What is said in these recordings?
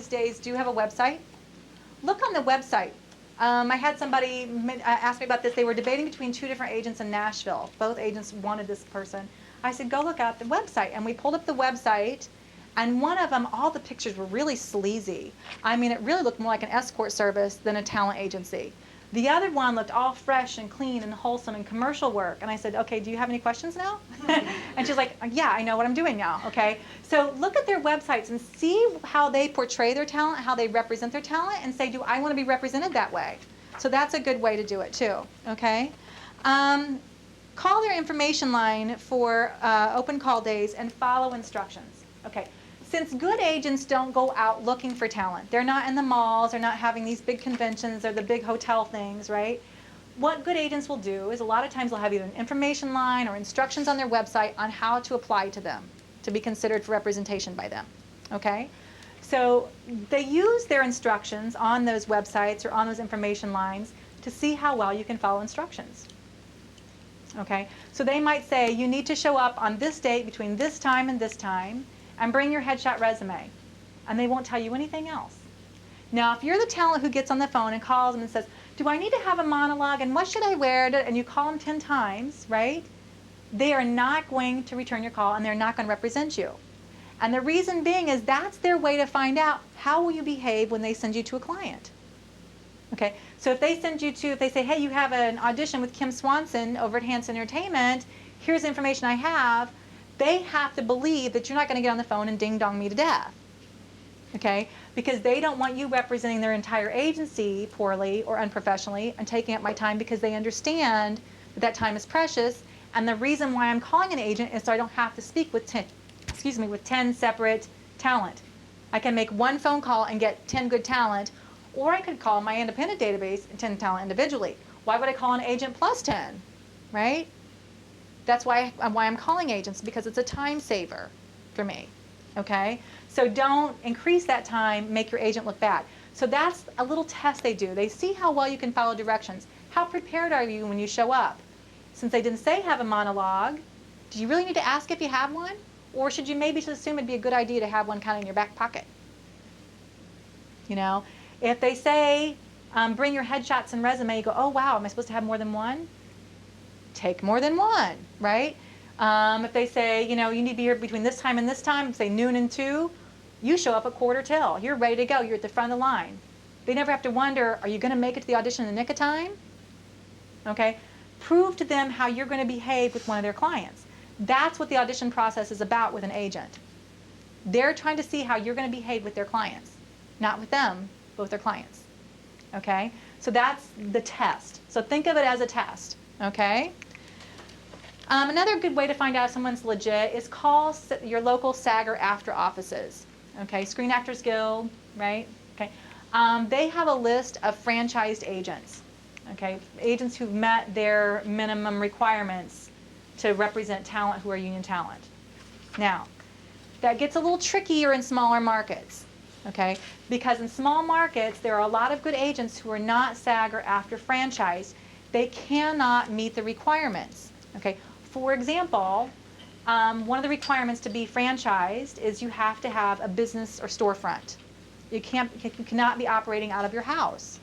these days do have a website. Look on the website. I had somebody ask me about this. They were debating between two different agents in Nashville. Both agents wanted this person. I said, go look at the website. And we pulled up the website, and one of them, all the pictures were really sleazy. I mean, it really looked more like an escort service than a talent agency. The other one looked all fresh and clean and wholesome and commercial work. And I said, okay, do you have any questions now? And she's like, yeah, I know what I'm doing now, okay? So look at their websites and see how they portray their talent, how they represent their talent, and say, do I want to be represented that way? So that's a good way to do it too, okay? Call their information line for open call days and follow instructions, okay? Since good agents don't go out looking for talent, they're not in the malls, they're not having these big conventions or the big hotel things, right? What good agents will do is a lot of times they'll have either an information line or instructions on their website on how to apply to them to be considered for representation by them, okay? So they use their instructions on those websites or on those information lines to see how well you can follow instructions, okay? So they might say, you need to show up on this date between this time and bring your headshot resume, and they won't tell you anything else. Now, if you're the talent who gets on the phone and calls them and says, do I need to have a monologue, and what should I wear, and you call them 10 times, right? They are not going to return your call, and they're not going to represent you. And the reason being is that's their way to find out how will you behave when they send you to a client. Okay, so if they send you to, if they say, hey, you have an audition with Kim Swanson over at Hanson Entertainment, here's the information I have, they have to believe that you're not going to get on the phone and ding-dong me to death, okay? Because they don't want you representing their entire agency poorly or unprofessionally and taking up my time, because they understand that that time is precious. And the reason why I'm calling an agent is so I don't have to speak with 10 separate talent. I can make one phone call and get 10 good talent, or I could call my independent database and 10 talent individually. Why would I call an agent plus 10, right? That's why I'm calling agents, because it's a time saver for me, okay? So don't increase that time, make your agent look bad. So that's a little test they do. They see how well you can follow directions. How prepared are you when you show up? Since they didn't say have a monologue, do you really need to ask if you have one? Or should you maybe just assume it'd be a good idea to have one kind of in your back pocket? You know, if they say, bring your headshots and resume, you go, oh wow, am I supposed to have more than one? Take more than one, right? If they say, you know, you need to be here between this time and this time, say noon and 2, you show up at 1:45. You're ready to go. You're at the front of the line. They never have to wonder, are you going to make it to the audition in the nick of time? Okay? Prove to them how you're going to behave with one of their clients. That's what the audition process is about with an agent. They're trying to see how you're going to behave with their clients. Not with them, but with their clients. Okay? So that's the test. So think of it as a test. Okay? Another good way to find out if someone's legit is call your local SAG or AFTRA offices. Okay, Screen Actors Guild, right? Okay, they have a list of franchised agents. Okay, agents who've met their minimum requirements to represent talent who are union talent. Now, that gets a little trickier in smaller markets. Okay, because in small markets there are a lot of good agents who are not SAG or AFTRA franchised. They cannot meet the requirements. Okay. For example, one of the requirements to be franchised is you have to have a business or storefront. You cannot be operating out of your house.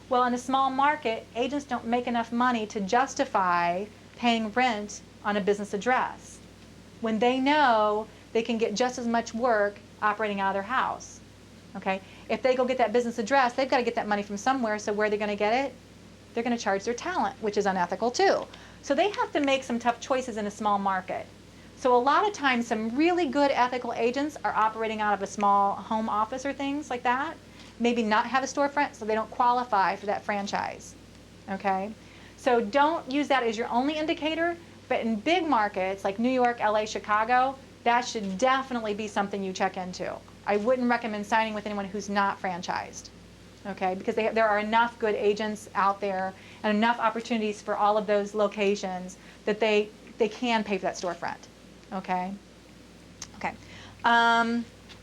Well, in a small market, agents don't make enough money to justify paying rent on a business address when they know they can get just as much work operating out of their house. Okay? If they go get that business address, they've got to get that money from somewhere, so where are they going to get it? They're going to charge their talent, which is unethical too. So they have to make some tough choices in a small market. So a lot of times some really good ethical agents are operating out of a small home office or things like that. Maybe not have a storefront, so they don't qualify for that franchise. Okay? So don't use that as your only indicator, but in big markets like New York, LA, Chicago, that should definitely be something you check into. I wouldn't recommend signing with anyone who's not franchised. Okay, because there are enough good agents out there and enough opportunities for all of those locations that they can pay for that storefront. Okay? Okay.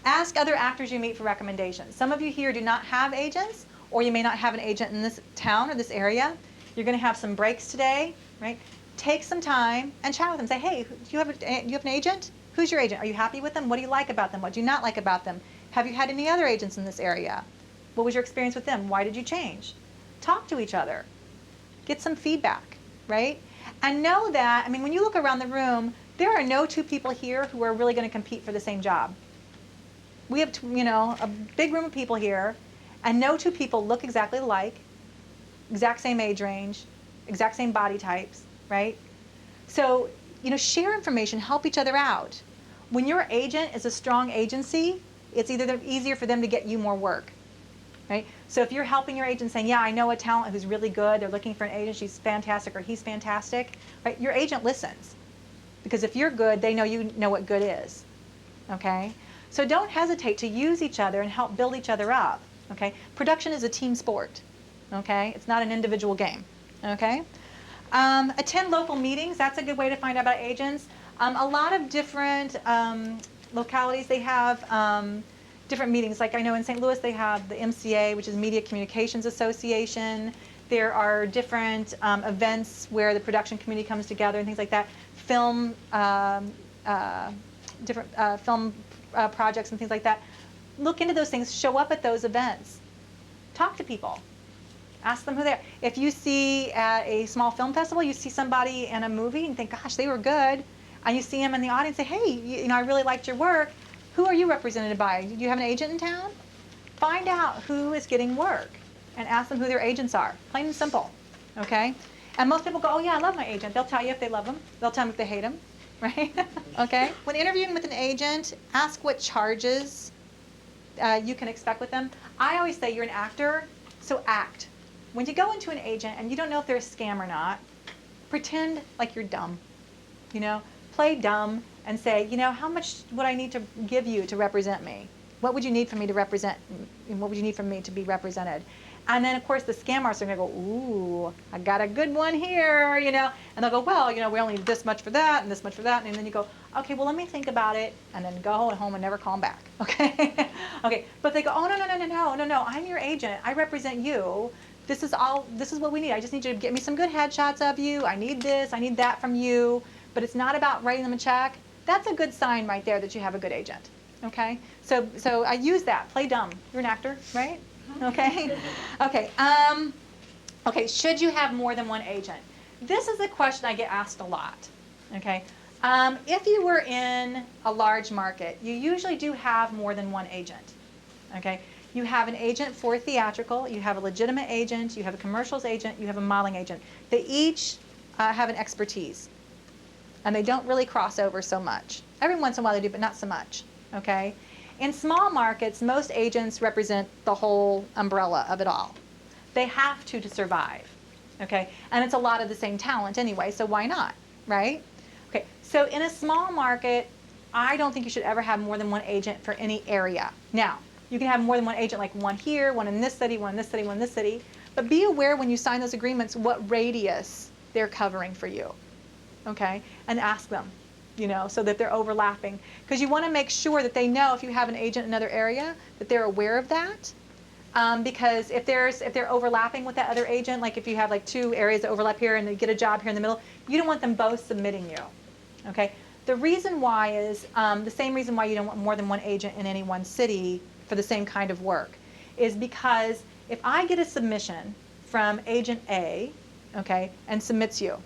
Ask other actors you meet for recommendations. Some of you here do not have agents, or you may not have an agent in this town or this area. You're going to have some breaks today, right? Take some time and chat with them. Say, hey, do you have an agent? Who's your agent? Are you happy with them? What do you like about them? What do you not like about them? Have you had any other agents in this area? What was your experience with them? Why did you change? Talk to each other. Get some feedback, right? And know that, I mean, when you look around the room, there are no two people here who are really going to compete for the same job. We have, a big room of people here, and no two people look exactly alike, exact same age range, exact same body types, right? So, share information, help each other out. When your agent is a strong agency, it's either easier for them to get you more work, right? So if you're helping your agent saying, yeah, I know a talent who's really good, they're looking for an agent, she's fantastic or he's fantastic, right? Your agent listens. Because if you're good, they know you know what good is, okay? So don't hesitate to use each other and help build each other up, okay? Production is a team sport, okay? It's not an individual game, okay? Attend local meetings. That's a good way to find out about agents. A lot of different localities, they have different meetings. Like I know in St. Louis they have the MCA, which is Media Communications Association. There are different events where the production community comes together and things like that. Film, different film projects and things like that. Look into those things. Show up at those events. Talk to people. Ask them who they are. If you see at a small film festival, you see somebody in a movie and think, gosh, they were good, and you see them in the audience, say, hey, I really liked your work. Who are you represented by? Do you have an agent in town? Find out who is getting work and ask them who their agents are. Plain and simple, okay? And most people go, oh yeah, I love my agent. They'll tell you if they love him. They'll tell them if they hate him, right? Okay? When interviewing with an agent, ask what charges you can expect with them. I always say you're an actor, so act. When you go into an agent and you don't know if they're a scam or not, pretend like you're dumb. Play dumb and say, how much would I need to give you to represent me? What would you need for me to represent? What would you need from me to be represented? And then, of course, the scam artists are going to go, ooh, I got a good one here, And they'll go, well, we only need this much for that and this much for that. And then you go, okay, well, let me think about it. And then go home and never call them back, okay? Okay, but they go, oh, no, I'm your agent. I represent you. This is what we need. I just need you to get me some good headshots of you. I need this, I need that from you. But it's not about writing them a check. That's a good sign right there that you have a good agent, okay? So I use that. Play dumb. You're an actor, right? Okay. Okay. Okay. Should you have more than one agent? This is a question I get asked a lot. Okay. If you were in a large market, you usually do have more than one agent. Okay. You have an agent for theatrical. You have a legitimate agent. You have a commercials agent. You have a modeling agent. They each have an expertise, and they don't really cross over so much. Every once in a while they do, but not so much. Okay. In small markets, most agents represent the whole umbrella of it all. They have to survive, okay? And it's a lot of the same talent anyway, so why not, right? Okay, so in a small market, I don't think you should ever have more than one agent for any area. Now, you can have more than one agent, like one here, one in this city, one in this city, one in this city, but be aware when you sign those agreements what radius they're covering for you, okay? And ask them. So that they're overlapping. Because you want to make sure that they know if you have an agent in another area, that they're aware of that. Because if they're overlapping with that other agent, like if you have like two areas that overlap here and they get a job here in the middle, you don't want them both submitting you. Okay? The reason why is the same reason why you don't want more than one agent in any one city for the same kind of work, is because if I get a submission from agent A, okay, and submits you,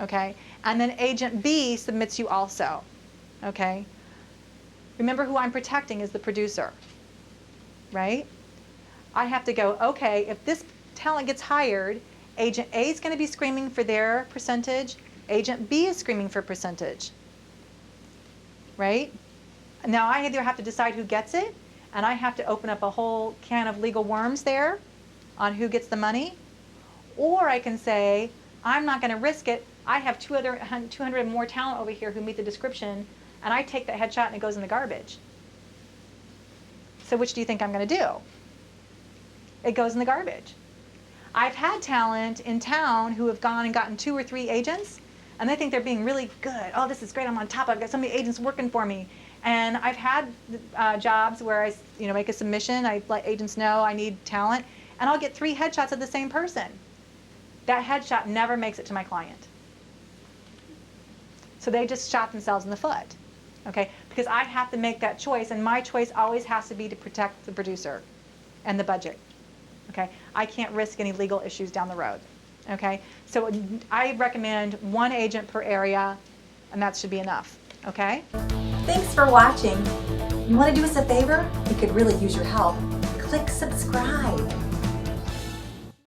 okay, and then agent B submits you also, okay? Remember who I'm protecting is the producer, right? I have to go, okay, if this talent gets hired, agent A is going to be screaming for their percentage, agent B is screaming for percentage, right? Now I either have to decide who gets it, and I have to open up a whole can of legal worms there on who gets the money, or I can say, I'm not going to risk it. I have 200 more talent over here who meet the description, and I take that headshot and it goes in the garbage. So which do you think I'm going to do? It goes in the garbage. I've had talent in town who have gone and gotten 2 or 3 agents, and they think they're being really good. Oh, this is great. I'm on top. I've got so many agents working for me. And I've had jobs where I make a submission. I let agents know I need talent, and I'll get 3 headshots of the same person. That headshot never makes it to my client. So they just shot themselves in the foot. okay? Because I have to make that choice, and my choice always has to be to protect the producer and the budget, okay? I can't risk any legal issues down the road, okay? So I recommend one agent per area, and that should be enough, okay? Thanks for watching. You want to do us a favor? We could really use your help. Click subscribe.